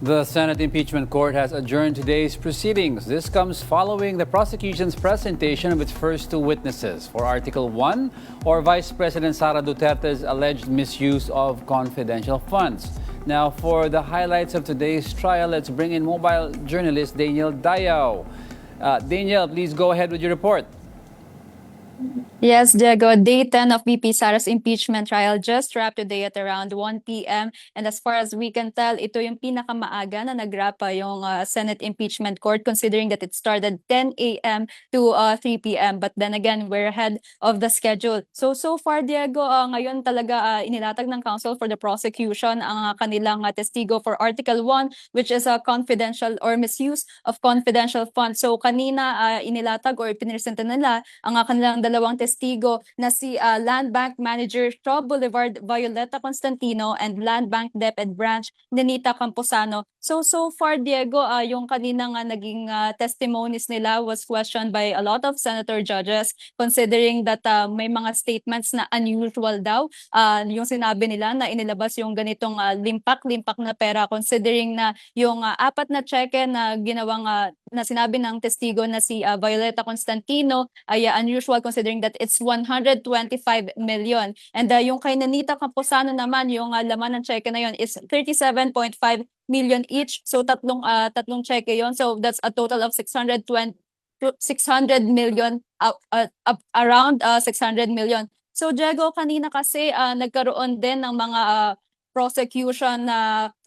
The Senate Impeachment Court has adjourned today's proceedings. This comes following the prosecution's presentation of its first two witnesses for Article 1, or Vice President Sara Duterte's alleged misuse of confidential funds. Now, for the highlights of today's trial, let's bring in mobile journalist Daniel Dayao. Daniel, please go ahead with your report. Yes, Diego, day 10 of VP Sara's impeachment trial just wrapped today at around 1 p.m. And as far as we can tell, ito yung pinakamaaga na nag-wrap yung Senate Impeachment Court, considering that it started 10 a.m. to 3 p.m. But then again, we're ahead of the schedule. So far, Diego, ngayon talaga inilatag ng counsel for the prosecution ang kanilang testigo for Article 1, which is a confidential or misuse of confidential funds. So kanina inilatag or pinresenta nila ang kanilang dalawang testigo na si Land Bank Manager Shaw Boulevard Violeta Constantino and Land Bank DepEd Branch Nenita Camposano. So far, Diego, yung kaninang naging testimonies nila was questioned by a lot of senator judges, considering that may mga statements na unusual daw. Yung sinabi nila na inilabas yung ganitong limpak-limpak na pera, considering na yung apat na cheque na ginawang na sinabi ng testigo na si Violeta Constantino ay unusual, considering that it's 125 million. And yung kay Nenita Camposano naman, yung laman ng cheque na yon is 37.5 million each. So tatlong cheque yon. So that's a total of 600 million, around 600 million. So Diego, kanina kasi nagkaroon din ng mga prosecution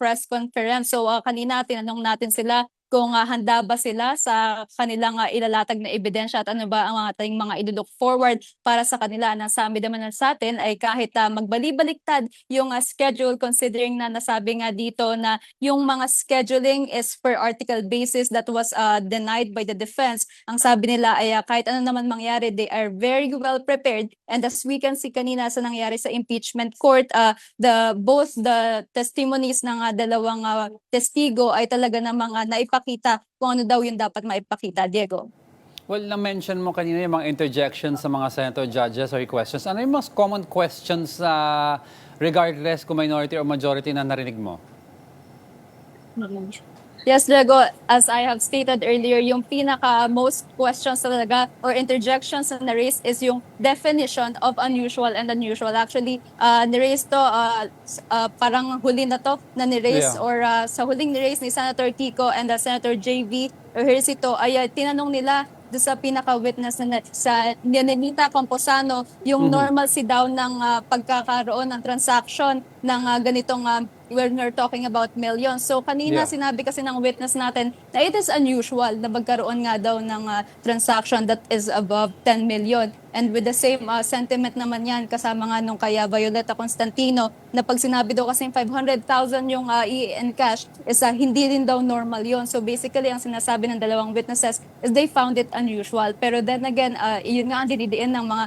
press conference. So kanina tinanong natin sila kung handa ba sila sa kanilang ilalatag na ebidensya at ano ba ang ating mga ilulook forward para sa kanila. Nasabi naman sa atin ay kahit magbali-baliktad yung schedule, considering na nasabi nga dito na yung mga scheduling is per article basis that was denied by the defense. Ang sabi nila ay kahit ano naman mangyari, they are very well prepared. And as we can see kanina sa nangyari sa impeachment court, both the testimonies ng dalawang testigo ay talaga namang naipakita kung ano daw yung dapat maipakita, Diego. Well, na-mention mo kanina yung mga interjections sa mga senator judges or questions. Ano yung most common questions regardless kung minority or majority na narinig mo? Yes, Diego, as I have stated earlier, yung pinaka-most questions talaga or interjections na na-raise is yung definition of unusual and unusual. Actually, ni-raise to, parang huli na to na ni-raise, or sa huling ni-raise ni Senator Kiko and Senator JV Ejercito ay tinanong nila doon sa pinaka-witness na sa Nenita Camposano yung normalcy daw ng pagkakaroon ng transaction ng ganitong when we're talking about millions. So kanina sinabi kasi ng witness natin na it is unusual na magkaroon nga daw ng transaction that is above 10 million. And with the same sentiment naman yan kasama nga nung kaya Violeta Constantino na pag sinabi daw kasi 500,000 yung in cash is hindi rin daw normal yon. So basically ang sinasabi ng dalawang witnesses is they found it unusual. Pero then again, yun nga ang dinidiin ng mga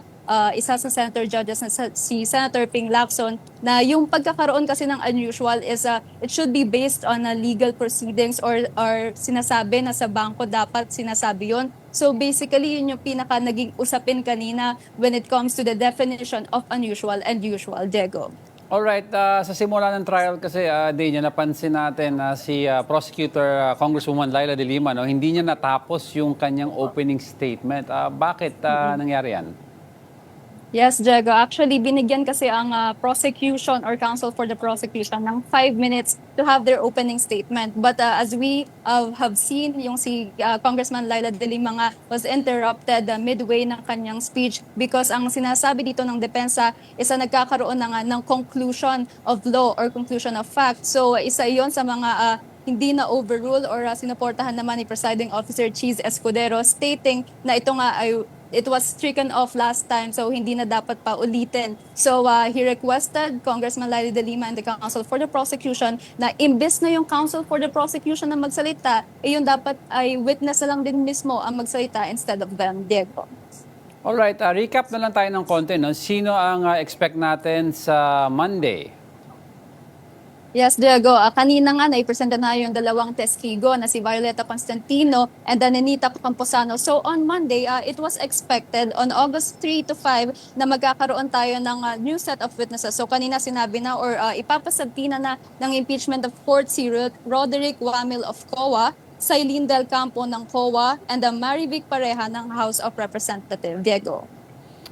isa sa senator judges na si Senator Ping Lacson na yung pagkakaroon kasi ng unusual is it should be based on legal proceedings or sinasabi na sa bangko dapat sinasabi yon. So basically yun yung pinaka naging usapin kanina when it comes to the definition of unusual and usual, Diego. Alright, sa simula ng trial kasi, Daniel, napansin natin na si Prosecutor Congresswoman Laila De Lima, no, hindi niya natapos yung kanyang opening statement. Bakit nangyari yan? Yes, Diego. Actually, binigyan kasi ang prosecution or counsel for the prosecution ng 5 minutes to have their opening statement. But as we have seen, yung si Congressman Laila De Lima nga was interrupted midway ng kanyang speech because ang sinasabi dito ng depensa is nagkakaroon ng conclusion of law or conclusion of fact. So isa iyon sa mga hindi na overrule or sinuportahan naman ni Presiding Officer Cheese Escudero, stating na ito nga ay it was stricken off last time, so hindi na dapat pa ulitin. So he requested Congressman Laila De Lima and the counsel for the prosecution na imbes na yung counsel for the prosecution na magsalita, yung dapat ay witness na lang din mismo ang magsalita instead of them, Diego. Alright, recap na lang tayo ng konti. No? Sino ang expect natin sa Monday? Yes, Diego. Kanina nga, naipresenta na yung dalawang testigo na si Violeta Constantino and then Anita Camposano. So on Monday, it was expected on August 3 to 5 na magkakaroon tayo ng new set of witnesses. So kanina sinabi na or ipapasabtina na ng impeachment of court si Roderick Wamil of COA, Sailin Del Campo ng COA, and Marivic Pareha ng House of Representatives. Diego.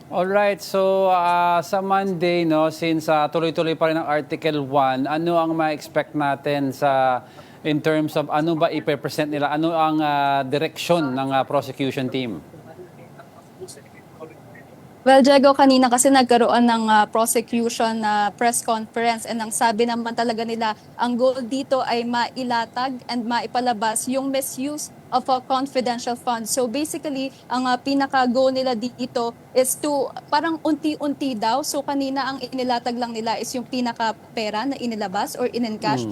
Alright, so sa Monday, no, since tuloy-tuloy pa rin ang Article 1, ano ang ma-expect natin sa in terms of ano ba ipe-present nila? Ano ang direksyon ng prosecution team? Well, Diego, kanina kasi nagkaroon ng prosecution press conference and ang sabi naman talaga nila, ang goal dito ay mailatag and maipalabas yung misuse of a confidential fund. So basically, ang pinaka-goal nila dito is to parang unti-unti daw. So kanina ang inilatag lang nila is yung pinaka-pera na inilabas or in-encash.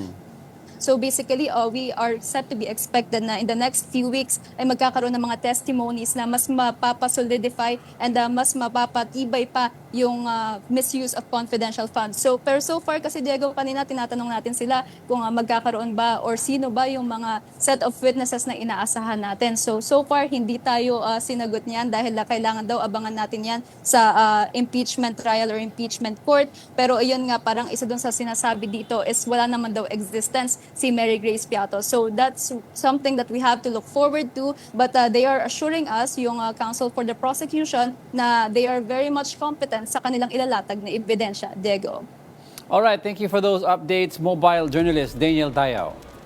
So basically, we are set to be expected na in the next few weeks ay magkakaroon ng mga testimonies na mas mapapasolidify and mas mapapatibay pa yung misuse of confidential funds. So, pero so far kasi Diego, kanina tinatanong natin sila kung magkakaroon ba or sino ba yung mga set of witnesses na inaasahan natin. So far hindi tayo sinagot niyan dahil kailangan daw abangan natin yan sa impeachment trial or impeachment court. Pero ayun nga, parang isa dun sa sinasabi dito is wala naman daw existence si Mary Grace Piato. So that's something that we have to look forward to. But they are assuring us, yung counsel for the prosecution, na they are very much competent sa kanilang ilalatag na ebidensya. Diego. Alright, thank you for those updates, mobile journalist Daniel Tayao.